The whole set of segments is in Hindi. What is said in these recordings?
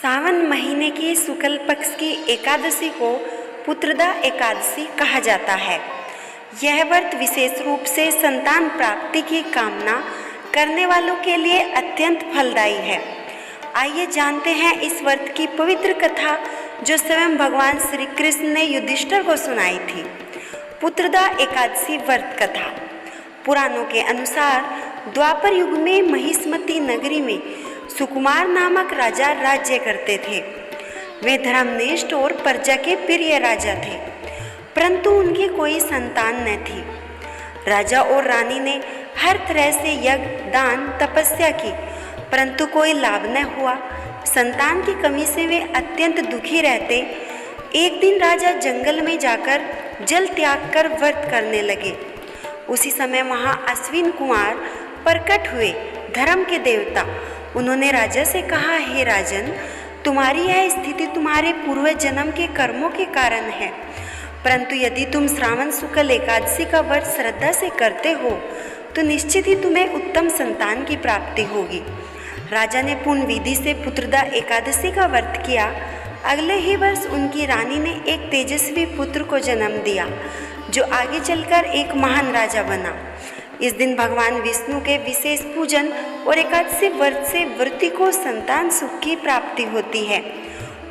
सावन महीने की शुक्ल पक्ष की एकादशी को पुत्रदा एकादशी कहा जाता है। यह व्रत विशेष रूप से संतान प्राप्ति की कामना करने वालों के लिए अत्यंत फलदायी है। आइए जानते हैं इस व्रत की पवित्र कथा जो स्वयं भगवान श्री कृष्ण ने युधिष्ठिर को सुनाई थी। पुत्रदा एकादशी व्रत कथा। पुराणों के अनुसार द्वापर युग में महिष्मती नगरी में सुकुमार नामक राजा राज्य करते थे। वे धर्मनिष्ठ और प्रजा के प्रिय राजा थे, परंतु उनकी कोई संतान न थी। राजा और रानी ने हर तरह से यज्ञ, दान, तपस्या की, परंतु कोई लाभ न हुआ। संतान की कमी से वे अत्यंत दुखी रहते। एक दिन राजा जंगल में जाकर जल त्याग कर व्रत करने लगे। उसी समय वहाँ अश्विन कुमार प्रकट हुए, धर्म के देवता। उन्होंने राजा से कहा, हे राजन, तुम्हारी यह स्थिति तुम्हारे पूर्व जन्म के कर्मों के कारण है, परंतु यदि तुम श्रावण शुक्ल एकादशी का व्रत श्रद्धा से करते हो तो निश्चित ही तुम्हें उत्तम संतान की प्राप्ति होगी। राजा ने पूर्ण विधि से पुत्रदा एकादशी का व्रत किया। अगले ही वर्ष उनकी रानी ने एक तेजस्वी पुत्र को जन्म दिया, जो आगे चलकर एक महान राजा बना। इस दिन भगवान विष्णु के विशेष पूजन और एकादशी व्रत से व्रती को संतान सुख की प्राप्ति होती है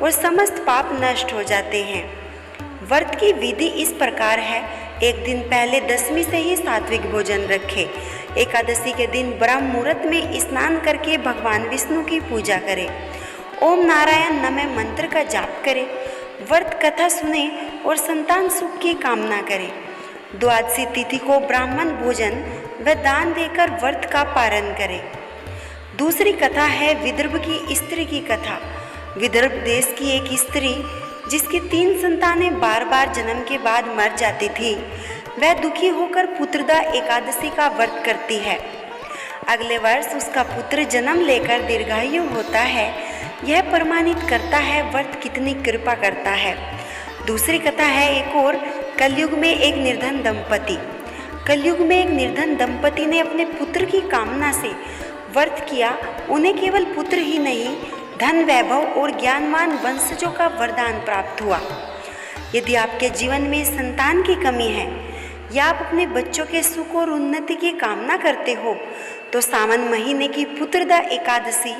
और समस्त पाप नष्ट हो जाते हैं। व्रत की विधि इस प्रकार है। एक दिन पहले दशमी से ही सात्विक भोजन रखें। एकादशी के दिन ब्रह्म मुहूर्त में स्नान करके भगवान विष्णु की पूजा करें। ओम नारायण नमः मंत्र का जाप करें। व्रत कथा सुने और संतान सुख की कामना करें। द्वादशी तिथि को ब्राह्मण भोजन व दान देकर व्रत का पारण करें। दूसरी कथा है विदर्भ की स्त्री की कथा। विदर्भ देश की एक स्त्री जिसकी 3 संतानें बार बार जन्म के बाद मर जाती थी, वह दुखी होकर पुत्रदा एकादशी का व्रत करती है। अगले वर्ष उसका पुत्र जन्म लेकर दीर्घायु होता है। यह प्रमाणित करता है व्रत कितनी कृपा करता है। दूसरी कथा है एक और, कलयुग में एक निर्धन दंपति। कलयुग में एक निर्धन दंपति ने अपने पुत्र की कामना से व्रत किया। उन्हें केवल पुत्र ही नहीं, धन, वैभव और ज्ञानवान वंशजों का वरदान प्राप्त हुआ। यदि आपके जीवन में संतान की कमी है या आप अपने बच्चों के सुख और उन्नति की कामना करते हो तो सावन महीने की पुत्रदा एकादशी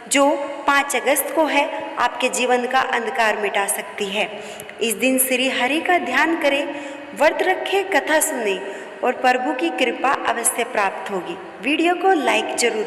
जो 5 अगस्त को है, आपके जीवन का अंधकार मिटा सकती है। इस दिन श्री हरि का ध्यान करें, व्रत रखें, कथा सुने और प्रभु की कृपा अवश्य प्राप्त होगी। वीडियो को लाइक जरूर